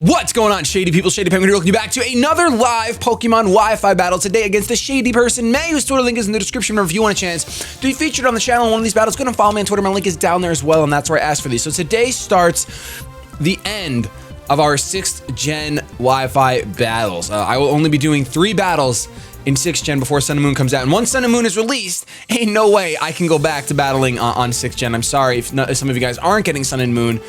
What's going on, Shady People? Shadypenguinn here, welcome you back to another live Pokemon Wi-Fi battle today against the Shady person, May, whose Twitter link is in the description below if you want a chance to be featured on the channel in one of these battles. Go and follow me on Twitter, my link is down there as well, and that's where I asked for these. So today starts the end of our 6th gen Wi-Fi battles. I will only be doing 3 battles in 6th gen before Sun and Moon comes out, and once Sun and Moon is released, ain't no way I can go back to battling on 6th gen. I'm sorry if some of you guys aren't getting Sun and Moon.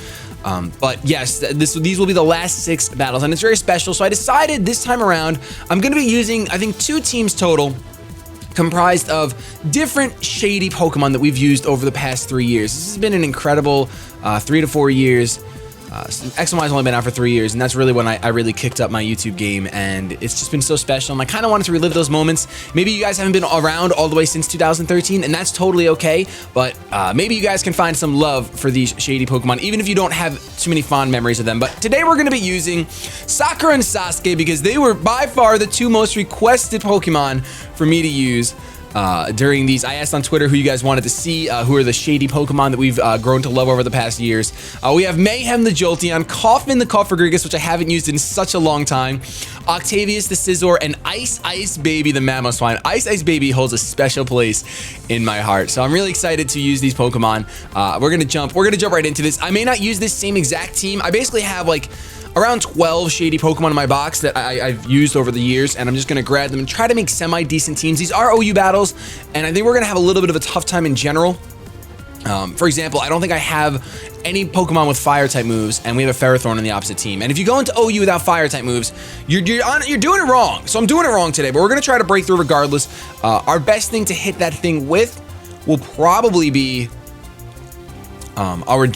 But yes, these will be the last 6 battles, and it's very special. So I decided this time around, I'm going to be using, I think, 2 teams total, comprised of different shady Pokemon that we've used over the past 3 years. This has been an incredible 3 to 4 years. X and Y's only been out for 3 years, and that's really when I really kicked up my YouTube game, and it's just been so special, and I kind of wanted to relive those moments. Maybe you guys haven't been around all the way since 2013, and that's totally okay, but maybe you guys can find some love for these shady Pokemon, even if you don't have too many fond memories of them. But today we're going to be using Sakura and Sasuke because they were by far the 2 most requested Pokemon for me to use during these. I asked on Twitter who you guys wanted to see, who are the shady Pokemon that we've grown to love over the past years. We have Mayhem the Jolteon, Coffin the Cofagrigus, which I haven't used in such a long time, Octavius the Scizor, and Ice Baby the Mamoswine. Ice Baby holds a special place in my heart, so I'm really excited to use these Pokemon. We're gonna jump right into this. I may not use this same exact team. I basically have like around 12 shady Pokemon in my box that I've used over the years, and I'm just gonna grab them and try to make semi-decent teams. These are OU battles, and I think we're gonna have a little bit of a tough time in general. For example, I don't think I have any Pokemon with Fire-type moves, and we have a Ferrothorn on the opposite team. And if you go into OU without Fire-type moves, you're doing it wrong. So I'm doing it wrong today, but we're gonna try to break through regardless. Our best thing to hit that thing with will probably be our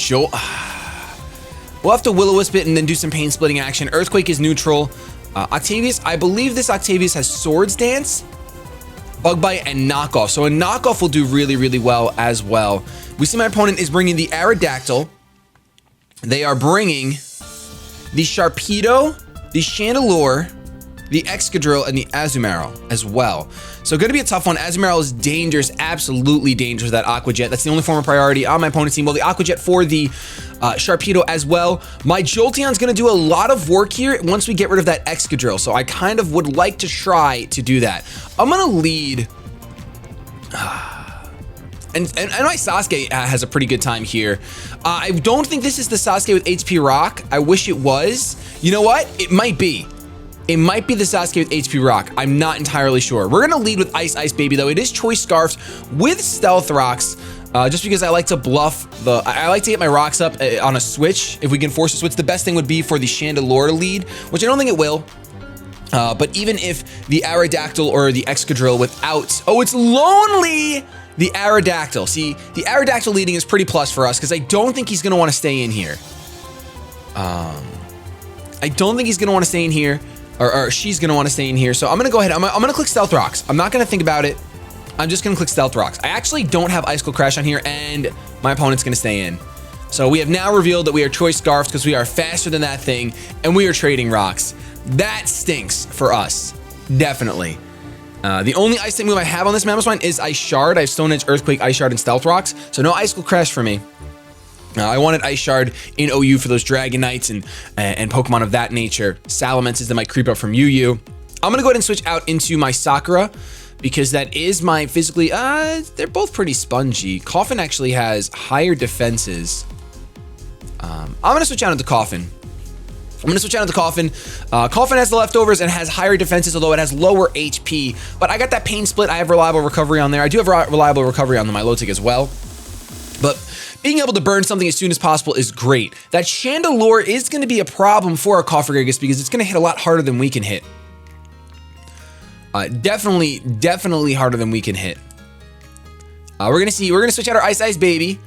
We'll have to Will-O-Wisp it and then do some pain splitting action. Earthquake is neutral. Octavius, I believe this Octavius has Swords Dance, Bug Bite, and Knockoff. So a Knockoff will do really, really well as well. We see my opponent is bringing the Aerodactyl. They are bringing the Sharpedo, the Chandelure, the Excadrill, and the Azumarill as well. So going to be a tough one. Azumarill is dangerous, absolutely dangerous, that Aqua Jet. That's the only form of priority on my opponent's team. Well, the Aqua Jet for the Sharpedo as well. My Jolteon's going to do a lot of work here once we get rid of that Excadrill. So I kind of would like to try to do that. I'm going to lead. And my Sasuke has a pretty good time here. I don't think this is the Sasuke with HP Rock. I wish it was. You know what? It might be. It might be the Sasuke with HP Rock. I'm not entirely sure. We're gonna lead with Ice Baby though. It is Choice Scarfs with Stealth Rocks, just because I like to bluff I like to get my rocks up on a switch. If we can force a switch, the best thing would be for the Chandelure to lead, which I don't think it will. But even if the Aerodactyl or the Excadrill without, oh, it's lonely! The Aerodactyl. See, the Aerodactyl leading is pretty plus for us because I don't think he's gonna want to stay in here. I don't think he's gonna want to stay in here. Or she's gonna want to stay in here. So I'm gonna go ahead. I'm gonna click Stealth Rocks. I'm not gonna think about it. I'm just gonna click Stealth Rocks. I actually don't have Icicle Crash on here, and my opponent's gonna stay in. So we have now revealed that we are Choice Scarfs because we are faster than that thing, and we are trading rocks. That stinks for us, definitely. The only Ice type move I have on this Mamoswine is Ice Shard. I have Stone Edge, Earthquake, Ice Shard, and Stealth Rocks. So no Icicle Crash for me. I wanted Ice Shard in OU for those Dragonites and Pokemon of that nature. Salamences that might creep up from UU. I'm gonna go ahead and switch out into my Sakura because that is my physically, they're both pretty spongy. Coffin actually has higher defenses. I'm gonna switch out into Coffin. Coffin has the leftovers and has higher defenses, although it has lower HP. But I got that Pain Split. I have reliable recovery on there. I do have reliable recovery on the Milotic as well. But being able to burn something as soon as possible is great. That Chandelure is going to be a problem for our Cofagrigus because it's going to hit a lot harder than we can hit. Definitely harder than we can hit. We're going to switch out our Ice Baby.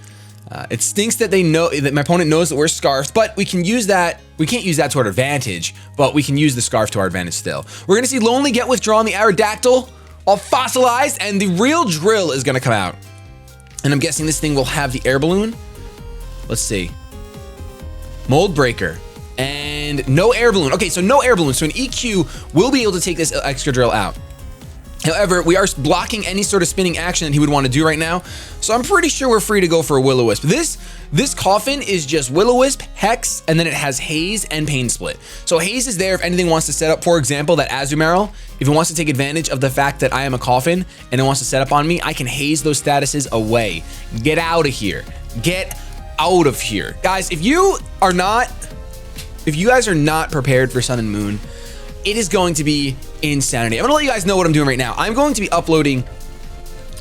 It stinks that my opponent knows that we're Scarfed, but we can use that. We can't use that to our advantage, but we can use the Scarf to our advantage still. We're going to see Lonely get withdrawn, the Aerodactyl, all fossilized, and the real Drill is going to come out. And I'm guessing this thing will have the Air Balloon. Let's see. Mold Breaker. And no Air Balloon. Okay, so no Air Balloon. So an EQ will be able to take this Excadrill out. However, we are blocking any sort of spinning action that he would want to do right now. So I'm pretty sure we're free to go for a Will-O-Wisp. This coffin is just Will-O-Wisp, Hex, and then it has Haze and Pain Split. So Haze is there if anything wants to set up, for example, that Azumarill. If it wants to take advantage of the fact that I am a coffin and it wants to set up on me, I can haze those statuses away. Get out of here. Get out of here. Guys, if you guys are not prepared for Sun and Moon, it is going to be insanity. I'm gonna let you guys know what I'm doing right now. I'm going to be uploading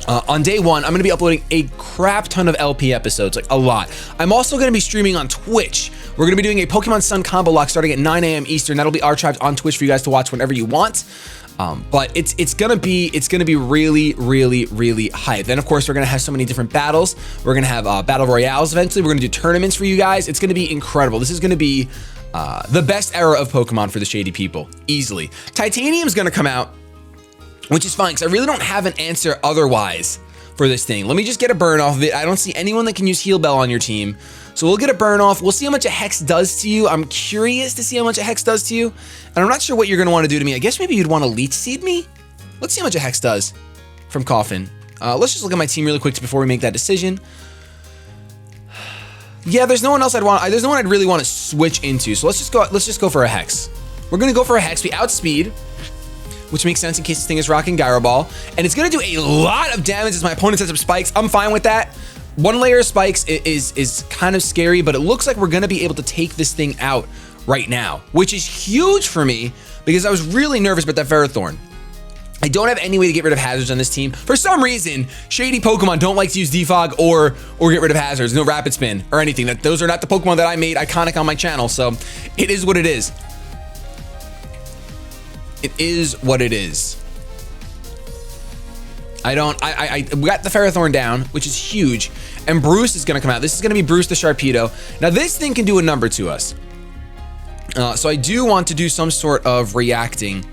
on day one. I'm gonna be uploading a crap ton of LP episodes, like a lot. I'm also gonna be streaming on Twitch. We're gonna be doing a Pokemon Sun combo lock starting at 9 a.m. Eastern. That'll be archived on Twitch for you guys to watch whenever you want. But it's gonna be really, really, really hype. Then of course we're gonna have so many different battles. We're gonna have battle royales eventually. We're gonna do tournaments for you guys. It's gonna be incredible. This is gonna be the best era of Pokemon for the Shady people, easily. Titanium's gonna come out, which is fine because I really don't have an answer otherwise for this thing. Let me just get a burn off of it. I don't see anyone that can use Heal Bell on your team. So we'll get a burn off. We'll see how much a Hex does to you. I'm curious to see how much a Hex does to you. And I'm not sure what you're gonna wanna do to me. I guess maybe you'd wanna Leech Seed me? Let's see how much a Hex does from Coffin. Let's just look at my team really quick before we make that decision. Yeah, there's no one else there's no one I'd really want to switch into. So let's just go for a Hex. We're gonna go for a Hex. We outspeed, which makes sense in case this thing is rocking Gyro Ball. And it's gonna do a lot of damage as my opponent sets up spikes. I'm fine with that. One layer of spikes is kind of scary, but it looks like we're gonna be able to take this thing out right now, which is huge for me because I was really nervous about that Ferrothorn. I don't have any way to get rid of hazards on this team. For some reason, Shady Pokemon don't like to use Defog or get rid of hazards. No Rapid Spin or anything. Those are not the Pokemon that I made iconic on my channel. So it is what it is. It is what it is. We got the Ferrothorn down, which is huge. And Bruce is gonna come out. This is gonna be Bruce the Sharpedo. Now this thing can do a number to us. So I do want to do some sort of reacting.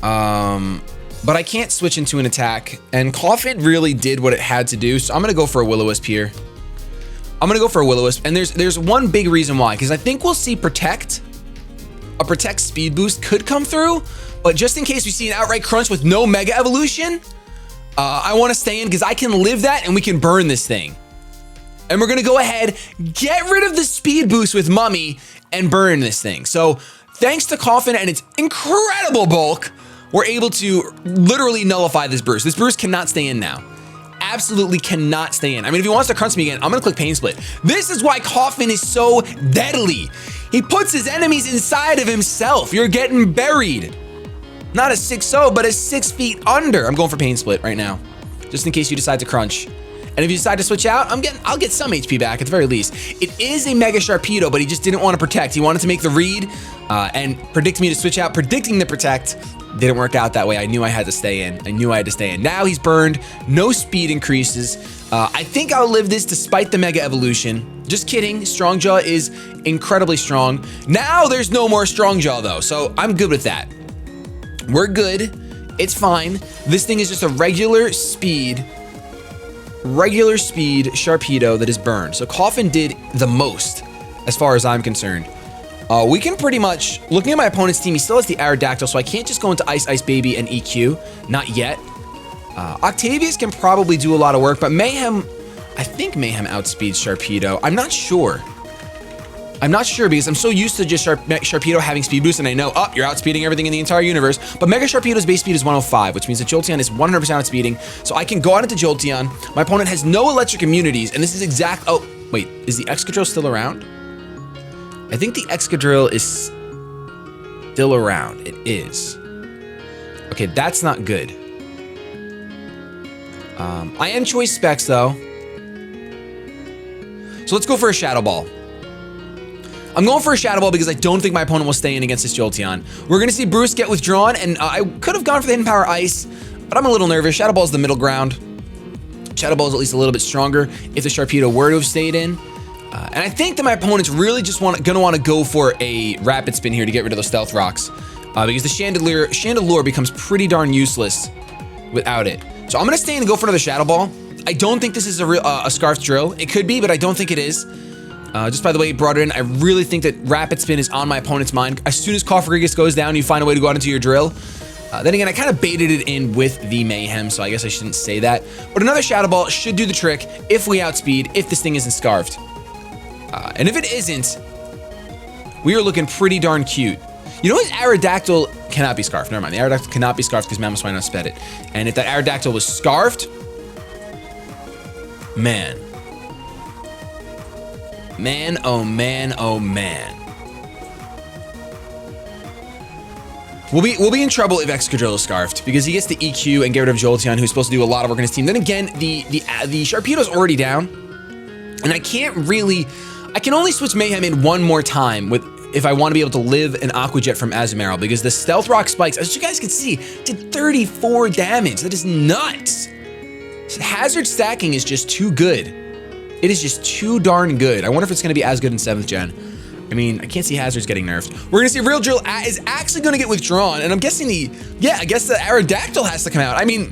But I can't switch into an attack, and Coffin really did what it had to do, so I'm gonna go for a Will-O-Wisp here. I'm gonna go for a Will-O-Wisp, and there's one big reason why, because I think we'll see Protect. A Protect speed boost could come through, but just in case we see an outright crunch with no Mega Evolution, I want to stay in because I can live that and we can burn this thing. And we're gonna go ahead, get rid of the speed boost with Mummy and burn this thing. So thanks to Coffin and its incredible bulk, we're able to literally nullify this burst. This burst cannot stay in now. Absolutely cannot stay in. I mean, if he wants to crunch me again, I'm gonna click Pain Split. This is why Coffin is so deadly. He puts his enemies inside of himself. You're getting buried. Not a 6-0, but a 6 feet under. I'm going for Pain Split right now, just in case you decide to crunch. And if you decide to switch out, I'll get some HP back at the very least. It is a Mega Sharpedo, but he just didn't want to protect. He wanted to make the read and predict me to switch out. Predicting the protect didn't work out that way. I knew I had to stay in. Now he's burned. No speed increases. I think I'll live this despite the Mega Evolution. Just kidding. Strongjaw is incredibly strong. Now there's no more Strongjaw though, so I'm good with that. We're good. It's fine. This thing is just a regular speed Sharpedo that is burned. So Coffin did the most as far as I'm concerned. We can pretty much, looking at my opponent's team, he still has the Aerodactyl, so I can't just go into Ice Ice Baby and EQ. Not yet. Octavius can probably do a lot of work, but Mayhem, I think Mayhem outspeeds Sharpedo. I'm not sure. Because I'm so used to just Sharpedo having speed boost, and I know, you're outspeeding everything in the entire universe. But Mega Sharpedo's base speed is 105, which means that Jolteon is 100% outspeeding. So I can go out into Jolteon. My opponent has no electric immunities, and this is oh, wait, is the Excadrill still around? I think the Excadrill is still around. It is. Okay, that's not good. I am Choice Specs, though. So let's go for a Shadow Ball. I'm going for a Shadow Ball because I don't think my opponent will stay in against this Jolteon. We're going to see Bruce get withdrawn, and I could have gone for the Hidden Power Ice, but I'm a little nervous. Shadow Ball is the middle ground. Shadow Ball is at least a little bit stronger if the Sharpedo were to have stayed in. And I think that my opponent's really just going to want to go for a Rapid Spin here to get rid of those Stealth Rocks. Because the Chandelure becomes pretty darn useless without it. So I'm going to stay in and go for another Shadow Ball. I don't think this is a Scarf Drill. It could be, but I don't think it is. Just by the way he brought it in, I really think that Rapid Spin is on my opponent's mind. As soon as Cofagrigus goes down, you find a way to go out into your drill. Then again, I kind of baited it in with the Mayhem, so I guess I shouldn't say that. But another Shadow Ball should do the trick if we outspeed, if this thing isn't scarfed. And if it isn't, we are looking pretty darn cute. You know what? Aerodactyl cannot be scarfed. Never mind. The Aerodactyl cannot be scarfed because Mamoswine outsped it. And if that Aerodactyl was scarfed, man. Man, oh man, oh man. We'll be in trouble if Excadrill is scarfed because he gets the EQ and get rid of Jolteon, who's supposed to do a lot of work on his team. Then again, the Sharpedo's already down, and I can only switch Mayhem in one more time if I want to be able to live an Aqua Jet from Azumarill, because the Stealth Rock spikes, as you guys can see, did 34 damage. That is nuts. Hazard stacking is just too good. It is just too darn good. I wonder if it's going to be as good in 7th gen. I mean, I can't see Hazards getting nerfed. We're gonna see Real Drill is actually gonna get withdrawn, and I'm guessing I guess the Aerodactyl has to come out. I mean,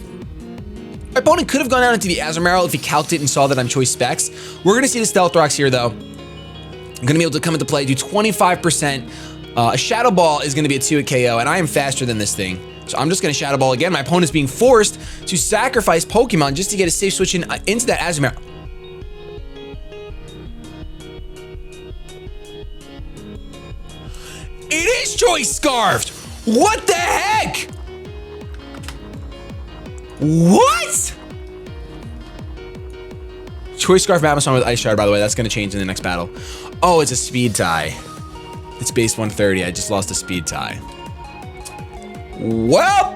my opponent could have gone out into the Azumarill if he calced it and saw that I'm choice specs. We're gonna see the Stealth Rocks here though. I'm gonna be able to come into play, do 25%. A Shadow Ball is gonna be a 2-hit KO, and I am faster than this thing. So I'm just gonna Shadow Ball again. My opponent's being forced to sacrifice Pokemon just to get a safe switch in into that Azumarill. It is choice scarfed. What the heck? What? Choice scarf Mamoswine with Ice Shard, by the way. That's going to change in the next battle. Oh, it's a speed tie. It's base 130. I just lost a speed tie. Well,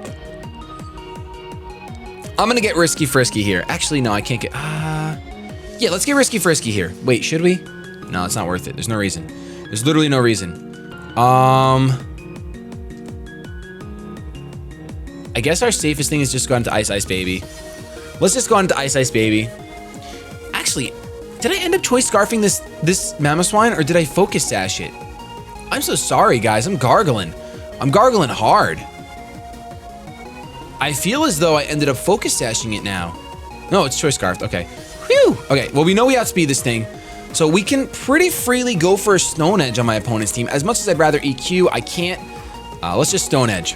I'm going to get risky frisky here. Actually, no, I can't get... yeah, let's get risky frisky here. Wait, should we? No, it's not worth it. There's no reason. There's literally no reason. I guess our safest thing is just go into Ice Ice Baby. Let's just go into Ice Ice Baby. Actually, did I end up choice scarfing this Mamoswine, or did I focus sash it? I'm so sorry, guys. I'm gargling. I'm gargling hard. I feel as though I ended up focus sashing it now. No, it's choice scarfed. Okay. Whew. Okay, well, we know we outspeed this thing. So we can pretty freely go for a Stone Edge on my opponent's team. As much as I'd rather EQ, I can't. Let's just Stone Edge.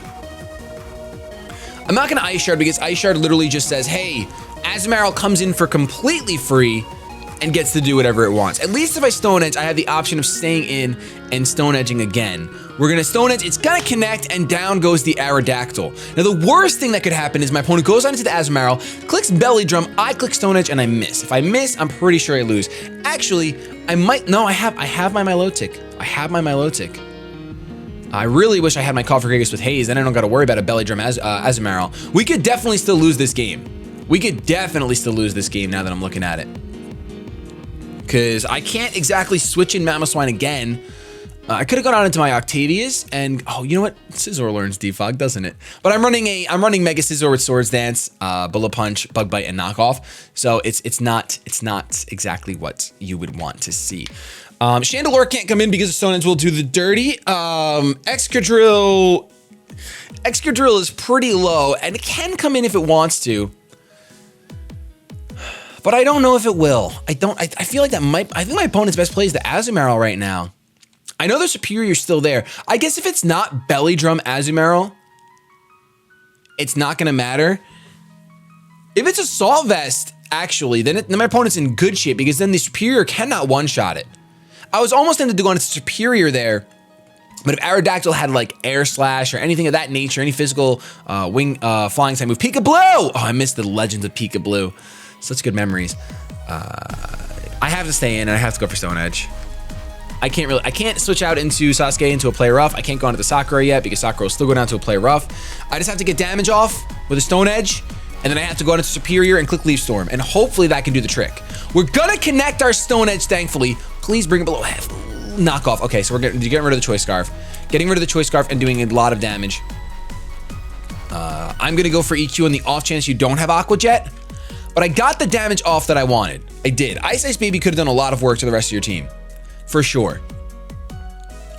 I'm not gonna Ice Shard because Ice Shard literally just says, hey, Azumarill comes in for completely free and gets to do whatever it wants. At least if I Stone Edge, I have the option of staying in and Stone Edging again. We're gonna Stone Edge, it's gonna connect, and down goes the Aerodactyl. Now the worst thing that could happen is my opponent goes on into the Azumarill, clicks Belly Drum, I click Stone Edge, and I miss. If I miss, I'm pretty sure I lose. Actually, I might, no, I have my Milotic. I have my Milotic. I really wish I had my Call for Greatness with Haze, then I don't gotta worry about a Belly Drum Azumarill. We could definitely still lose this game. We could definitely still lose this game now that I'm looking at it. Because I can't exactly switch in Mamoswine again. I could have gone out into my Octavius, and oh, you know what? Scizor learns Defog, doesn't it? But I'm running Mega Scizor with Swords Dance, Bullet Punch, Bug Bite, and Knockoff. So it's not exactly what you would want to see. Chandelure can't come in because Stone Edge will do the dirty. Excadrill is pretty low, and it can come in if it wants to. But I don't know if it will. I feel like I think my opponent's best play is the Azumarill right now. I know the Serperior's still there. I guess if it's not Belly Drum Azumarill, it's not gonna matter. If it's Assault Vest, actually, then my opponent's in good shape because then the Serperior cannot one-shot it. I was almost tempted to go into Serperior there, but if Aerodactyl had like Air Slash or anything of that nature, any physical flying type move, Pika-Blue! Oh, I missed the Legends of Pika-Blue. Such good memories. I have to stay in and I have to go for Stone Edge. I can't switch out into Sasuke into a Play Rough. I can't go into the Sakura yet because Sakura will still go down to a Play Rough. I just have to get damage off with a Stone Edge, and then I have to go into Serperior and click Leaf Storm, and hopefully that can do the trick. We're gonna connect our Stone Edge, thankfully. Please bring it below half. Knock off. Okay, so we're getting rid of the Choice Scarf. Getting rid of the Choice Scarf and doing a lot of damage. I'm gonna go for EQ on the off chance you don't have Aqua Jet. But I got the damage off that I wanted. I did. Ice Ice Baby could have done a lot of work to the rest of your team. For sure.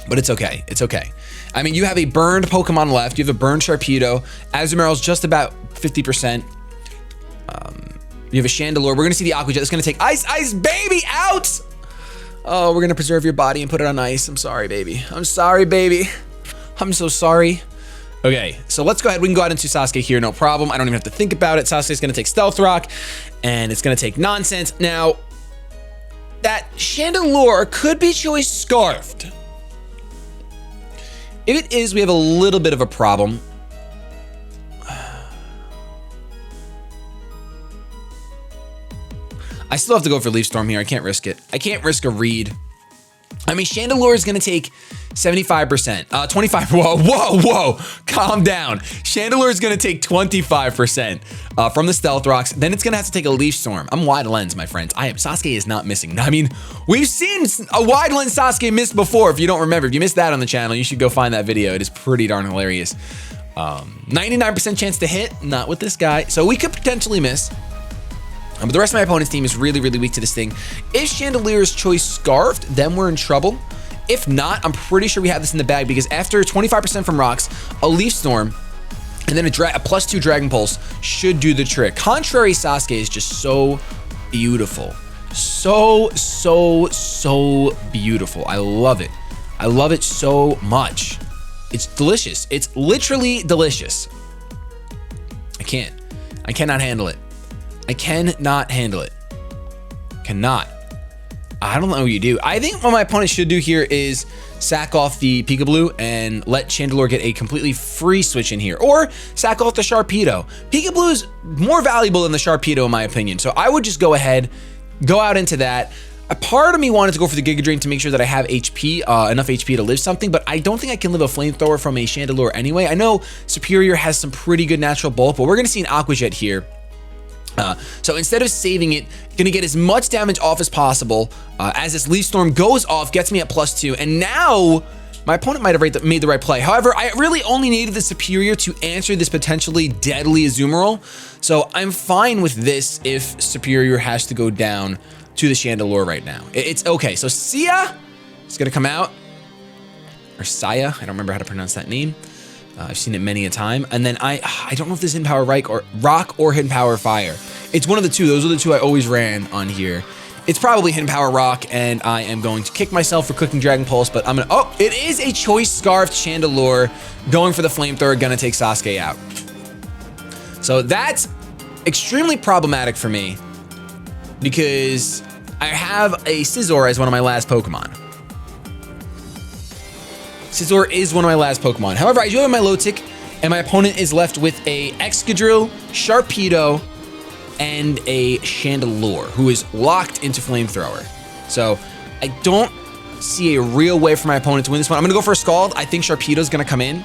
But it's okay. It's okay. I mean, you have a burned Pokemon left. You have a burned Sharpedo. Azumarill's just about 50%. You have a Chandelure. We're going to see the Aqua Jet. It's going to take Ice Ice Baby out. Oh, we're going to preserve your body and put it on ice. I'm sorry, baby. I'm sorry, baby. I'm so sorry. Okay, so let's go ahead. We can go out into Sasuke here, no problem. I don't even have to think about it. Sasuke's going to take Stealth Rock, and it's going to take Nonsense. Now, that Chandelure could be Choice Scarfed. If it is, we have a little bit of a problem. I still have to go for Leaf Storm here. I can't risk it. I can't risk a read. I mean, Chandelure is going to take 75%. 25. Whoa. Calm down. Chandelure is going to take 25% from the Stealth Rocks. Then it's going to have to take a Leaf Storm. I'm wide lens, my friends. Sasuke is not missing. I mean, we've seen a wide lens Sasuke miss before. If you don't remember, if you missed that on the channel, you should go find that video. It is pretty darn hilarious. 99% chance to hit. Not with this guy. So we could potentially miss. But the rest of my opponent's team is really, really weak to this thing. If Chandelure Choice Scarfed, then we're in trouble. If not, I'm pretty sure we have this in the bag because after 25% from rocks, a Leaf Storm, and then a +2 Dragon Pulse should do the trick. Contrary Sasuke is just so beautiful. So beautiful. I love it. I love it so much. It's delicious. It's literally delicious. I cannot handle it. I cannot handle it. Cannot. I don't know what you do. I think what my opponent should do here is sack off the Peekaboo and let Chandelure get a completely free switch in here. Or sack off the Sharpedo. Peekaboo is more valuable than the Sharpedo in my opinion. So I would just go ahead, go out into that. A part of me wanted to go for the Giga Drain to make sure that I have HP, enough HP to live something, but I don't think I can live a Flamethrower from a Chandelure anyway. I know Serperior has some pretty good natural bulk, but we're going to see an Aqua Jet here. So instead of saving it, gonna get as much damage off as possible as this Leaf Storm goes off, gets me at +2, and now my opponent might have made the right play. However, I really only needed the Serperior to answer this potentially deadly Azumarill, so I'm fine with this if Serperior has to go down to the Chandelure right now. It's okay. So Sia is gonna come out, or Saya, I don't remember how to pronounce that name. I've seen it many a time. And then I don't know if this is Hidden Power Rock or Hidden Power Fire. It's one of the two. Those are the two I always ran on here. It's probably Hidden Power Rock, and I am going to kick myself for clicking Dragon Pulse, but I'm gonna, oh, it is a Choice Scarfed Chandelure going for the Flamethrower, gonna take Sasuke out. So that's extremely problematic for me because I have a Scizor as one of my last Pokemon. Scizor is one of my last Pokemon. However, I do have my low tick, and my opponent is left with a Excadrill, Sharpedo, and a Chandelure, who is locked into Flamethrower. So I don't see a real way for my opponent to win this one. I'm gonna go for a Scald. I think Sharpedo's gonna come in,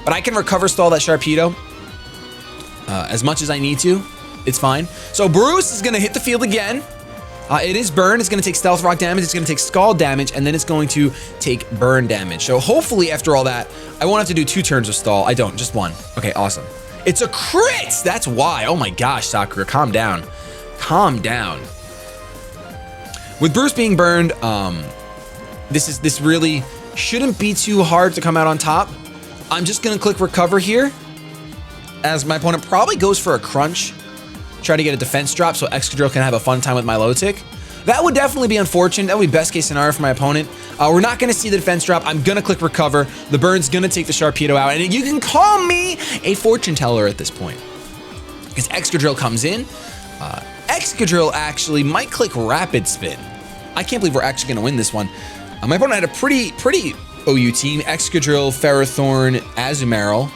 but I can recover stall that Sharpedo as much as I need to. It's fine. So Bruce is gonna hit the field again. It is burn. It's going to take Stealth Rock damage. It's going to take Scald damage, and then it's going to take burn damage. So hopefully after all that, I won't have to do 2 turns of stall. I don't, just 1. Okay, awesome. It's a crit! That's why. Oh my gosh, Sakura, calm down. Calm down. With Bruce being burned, this really shouldn't be too hard to come out on top. I'm just going to click recover here, as my opponent probably goes for a crunch. Try to get a defense drop so Excadrill can have a fun time with my low tick. That would definitely be unfortunate. That would be best case scenario for my opponent. We're not going to see the defense drop. I'm going to click recover. The burn's going to take the Sharpedo out. And you can call me a fortune teller at this point, because Excadrill comes in. Excadrill actually might click Rapid Spin. I can't believe we're actually going to win this one. My opponent had a pretty OU team. Excadrill, Ferrothorn, Azumarill.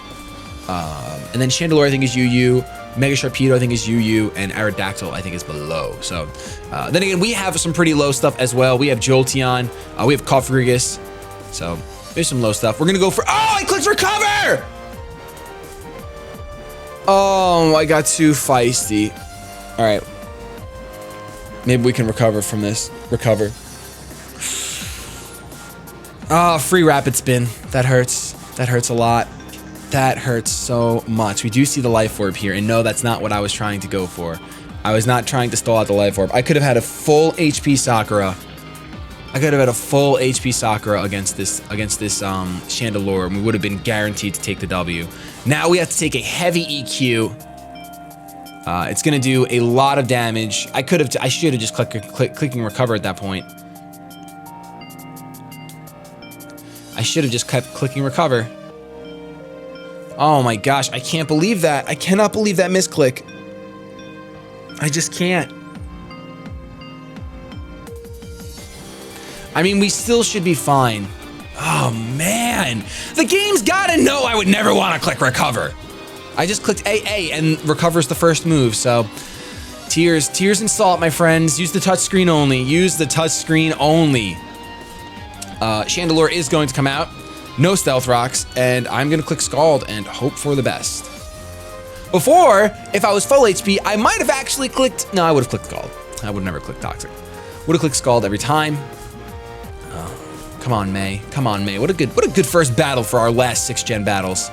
And then Chandelure, I think, is UU. Mega Sharpedo, I think, is UU, and Aerodactyl, I think, is below. So, then again, we have some pretty low stuff as well. We have Jolteon, we have Cofagrigus. So, there's some low stuff. We're gonna go for, oh, I clicked recover! Oh, I got too feisty. All right. Maybe we can recover from this. Recover. Oh, free Rapid Spin. That hurts. That hurts a lot. That hurts so much. We do see the Life Orb here, and no, that's not what I was trying to go for. I was not trying to stall out the Life Orb. I could have had a full HP Sakura. I could have had a full HP Sakura against this Chandelure, and we would have been guaranteed to take the W. Now we have to take a heavy EQ. It's gonna do a lot of damage. I should have just clicking recover at that point. I should have just kept clicking recover. Oh my gosh, I can't believe that. I cannot believe that misclick. I just can't. I mean, we still should be fine. Oh man, the game's gotta know I would never want to click recover. I just clicked AA and recover's the first move, so tears and salt, my friends. Use the touchscreen only. Use the touchscreen only. Chandelure is going to come out. No stealth rocks, and I'm gonna click Scald and hope for the best. Before, if I was full HP, I might have actually clicked. No, I would have clicked Scald. I would never click Toxic. Would have clicked Scald every time. Come on, May. Come on, May. What a good first battle for our last 6th-gen battles.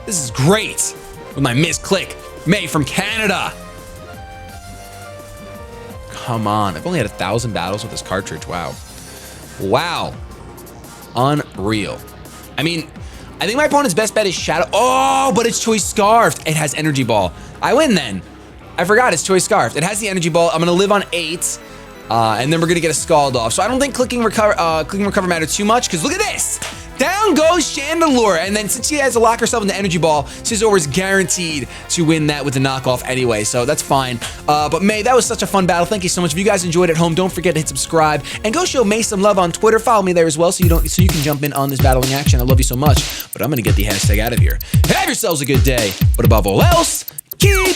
This is great. With my misclick, May from Canada. Come on. I've only had 1,000 battles with this cartridge. Wow. Wow. Unreal. I mean, I think my opponent's best bet is Shadow. Oh, but it's Choice Scarfed. It has Energy Ball. I win then. I forgot it's Choice Scarfed. It has the Energy Ball. I'm going to live on 8. And then we're gonna get a Scald off. So I don't think clicking recover matters too much, because look at this! Down goes Chandelure, and then since she has to lock herself in the Energy Ball, Scizor is guaranteed to win that with the knockoff anyway, so that's fine. But May, that was such a fun battle. Thank you so much. If you guys enjoyed at home, don't forget to hit subscribe, and go show May some love on Twitter. Follow me there as well, so you can jump in on this battling action. I love you so much, but I'm gonna get the hashtag out of here. Have yourselves a good day, but above all else, keep